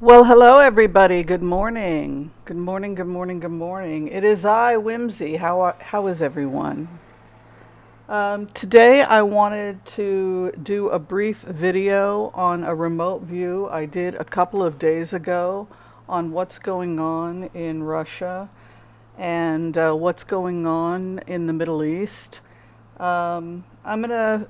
Well, hello everybody. Good morning. Good morning, good morning, good morning. It is I, Whimsy. How is everyone? Today I wanted to do a brief video on a remote view I did a couple of days ago on what's going on in Russia and what's going on in the Middle East. I'm going to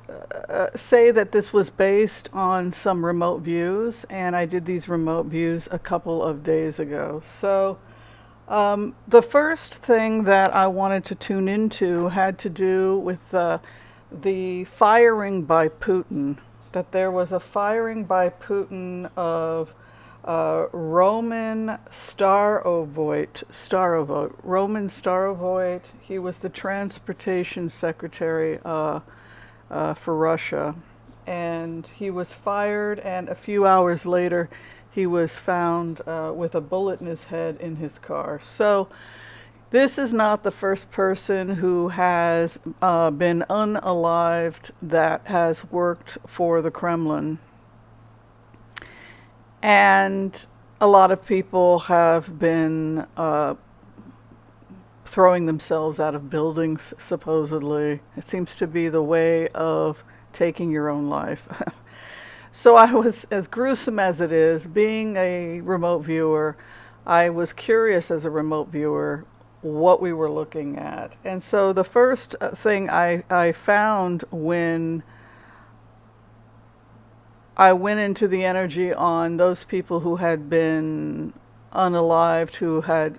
say that this was based on some remote views, and I did these remote views a couple of days ago. So, the first thing that I wanted to tune into had to do with the firing by Putin, that there was a firing by Putin of Roman Starovoit. He was the transportation secretary for Russia, and he was fired. And a few hours later, he was found with a bullet in his head in his car. So this is not the first person who has been unalived that has worked for the Kremlin. And a lot of people have been throwing themselves out of buildings, supposedly. It seems to be the way of taking your own life. So I was, as gruesome as it is, being a remote viewer, I was curious as a remote viewer what we were looking at. And so the first thing I found when I went into the energy on those people who had been unalived, who had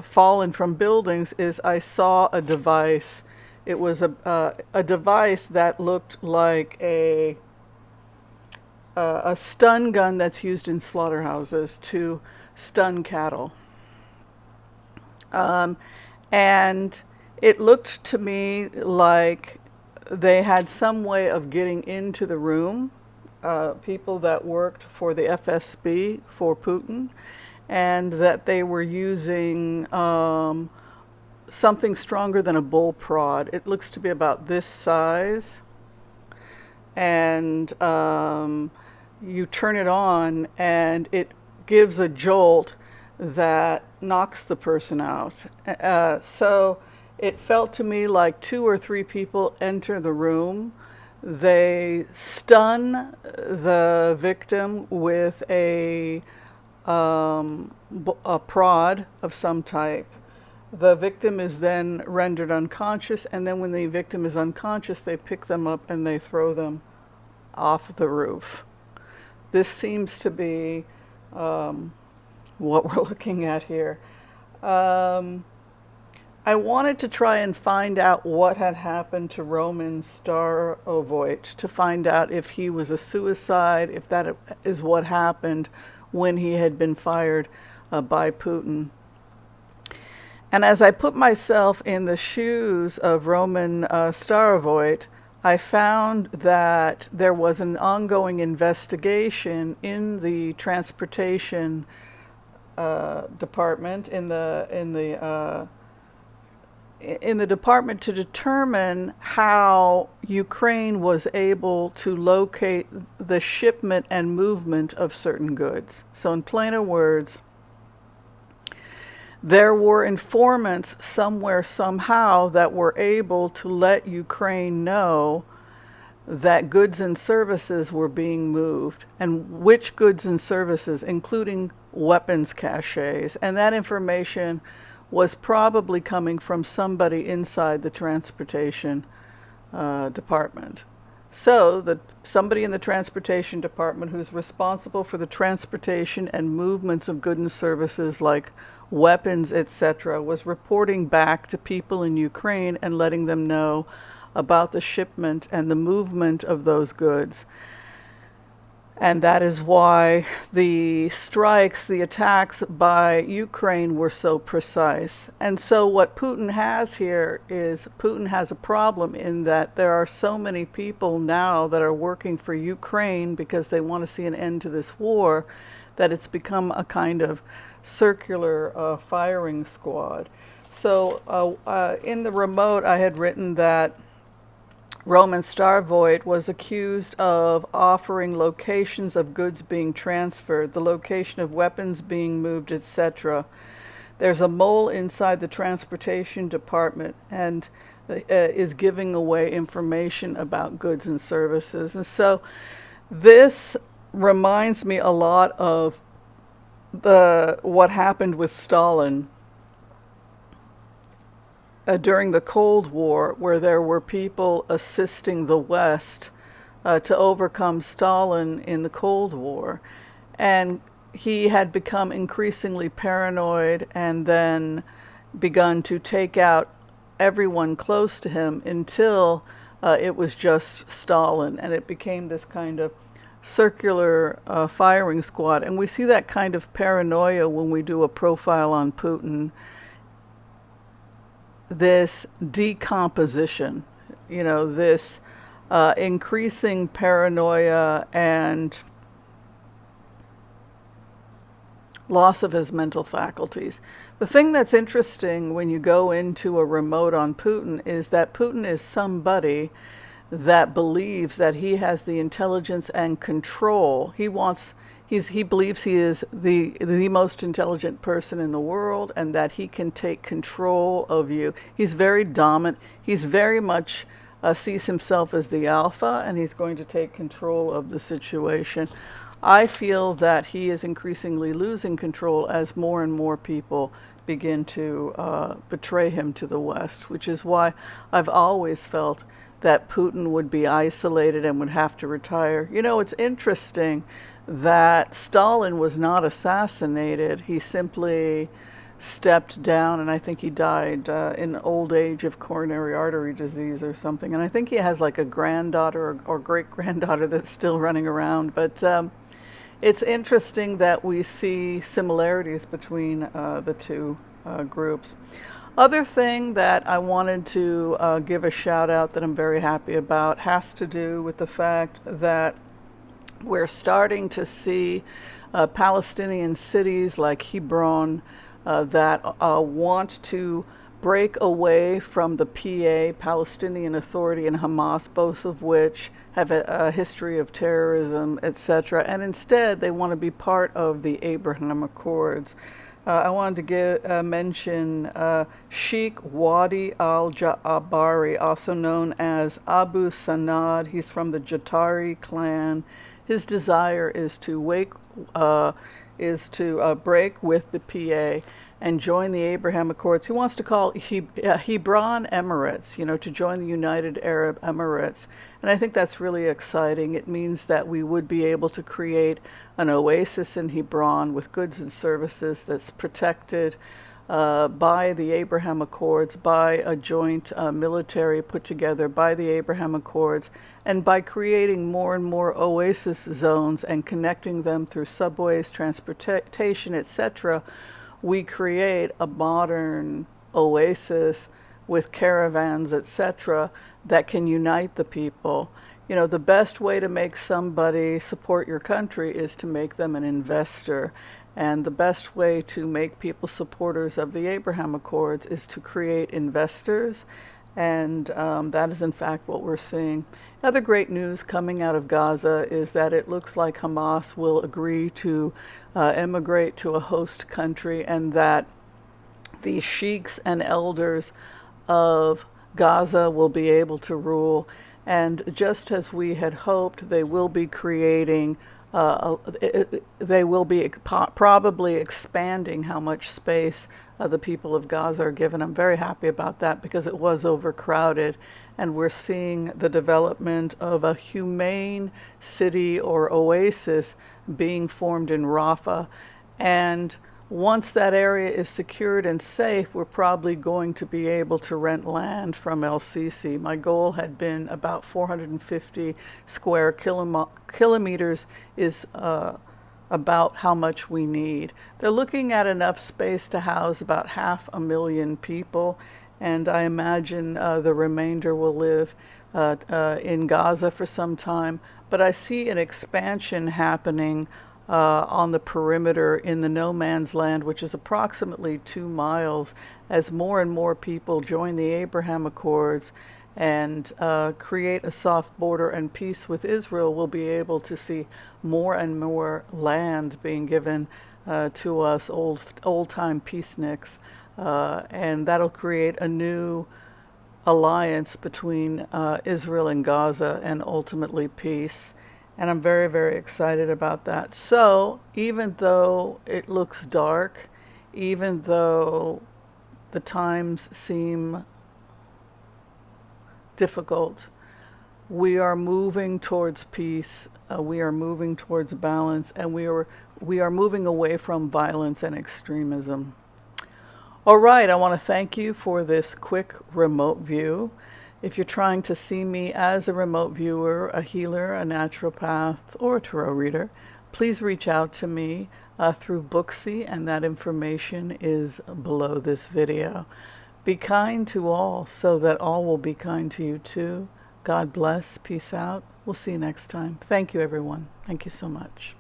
fallen from buildings, is I saw a device. It was a device that looked like a stun gun that's used in slaughterhouses to stun cattle. And it looked to me like they had some way of getting into the room, people that worked for the FSB for Putin, and that they were using something stronger than a bull prod. It looks to be about this size, and you turn it on and it gives a jolt that knocks the person out. So it felt to me like two or three people enter the room. They stun the victim with a prod of some type. The victim is then rendered unconscious, and then when the victim is unconscious, they pick them up and they throw them off the roof. This seems to be what we're looking at here. I wanted to try and find out what had happened to Roman Starovoit, to find out if he was a suicide, if that is what happened when he had been fired by Putin. And as I put myself in the shoes of Roman Starovoit, I found that there was an ongoing investigation in the transportation department, in the department, to determine how Ukraine was able to locate the shipment and movement of certain goods. So in plainer words, there were informants somewhere, somehow, that were able to let Ukraine know that goods and services were being moved, and which goods and services, including weapons caches. And that information was probably coming from somebody inside the transportation department. So somebody in the transportation department who's responsible for the transportation and movements of goods and services like weapons, etc., was reporting back to people in Ukraine and letting them know about the shipment and the movement of those goods. And that is why the strikes, the attacks by Ukraine were so precise. And so what Putin has here is Putin has a problem in that there are so many people now that are working for Ukraine because they want to see an end to this war, that it's become a kind of circular firing squad. So in the remote, I had written that Roman Starvoid was accused of offering locations of goods being transferred, the location of weapons being moved, etc. There's a mole inside the transportation department and is giving away information about goods and services. And so this reminds me a lot of the what happened with Stalin during the Cold War, where there were people assisting the West to overcome Stalin in the Cold War. And he had become increasingly paranoid and then begun to take out everyone close to him until it was just Stalin, and it became this kind of circular firing squad. And we see that kind of paranoia when we do a profile on Putin, this decomposition, this increasing paranoia and loss of his mental faculties. The thing that's interesting when you go into a remote on Putin is that Putin is somebody that believes that he has the intelligence and control. He believes he is the most intelligent person in the world, and that he can take control of you. He's very dominant. He's very much sees himself as the alpha, and he's going to take control of the situation. I feel that he is increasingly losing control as more and more people begin to betray him to the West, which is why I've always felt that Putin would be isolated and would have to retire. It's interesting that Stalin was not assassinated. He simply stepped down, and I think he died in old age of coronary artery disease or something. And I think he has like a granddaughter or great-granddaughter that's still running around. But it's interesting that we see similarities between the two groups. Other thing that I wanted to give a shout out that I'm very happy about has to do with the fact that we're starting to see Palestinian cities like Hebron that want to break away from the PA, Palestinian Authority, and Hamas, both of which have a history of terrorism, etc. And instead, they want to be part of the Abraham Accords. I wanted to mention Sheikh Wadi al-Jabari, also known as Abu Sanad. He's from the Jatari clan. His desire is to break with the PA and join the Abraham Accords. He wants to call Hebron Emirates, to join the United Arab Emirates. And I think that's really exciting. It means that we would be able to create an oasis in Hebron with goods and services that's protected by the Abraham Accords, by a joint military put together by the Abraham Accords, and by creating more and more oasis zones and connecting them through subways, transportation, etc. We create a modern oasis with caravans, etc., that can unite the people. The best way to make somebody support your country is to make them an investor. And the best way to make people supporters of the Abraham Accords is to create investors. And that is, in fact, what we're seeing. Other great news coming out of Gaza is that it looks like Hamas will agree to emigrate to a host country, and that the sheiks and elders of Gaza will be able to rule. And just as we had hoped, they will be creating they will be probably expanding how much space the people of Gaza are given. I'm very happy about that because it was overcrowded, and we're seeing the development of a humane city or oasis being formed in Rafah. And once that area is secured and safe, we're probably going to be able to rent land from El-Sisi. My goal had been about 450 square kilometers is about how much we need. They're looking at enough space to house about 500,000 people, and I imagine the remainder will live in Gaza for some time. But I see an expansion happening on the perimeter in the no man's land, which is approximately 2 miles, as more and more people join the Abraham Accords and create a soft border and peace with Israel, we'll be able to see more and more land being given to us old-time peaceniks, and that'll create a new alliance between Israel and Gaza, and ultimately peace. And I'm very, very excited about that. So even though it looks dark, even though the times seem difficult, we are moving towards peace, we are moving towards balance, and we are moving away from violence and extremism. All right, I want to thank you for this quick remote view. If you're trying to see me as a remote viewer, a healer, a naturopath, or a tarot reader, please reach out to me through Booksy, and that information is below this video. Be kind to all so that all will be kind to you too. God bless. Peace out. We'll see you next time. Thank you, everyone. Thank you so much.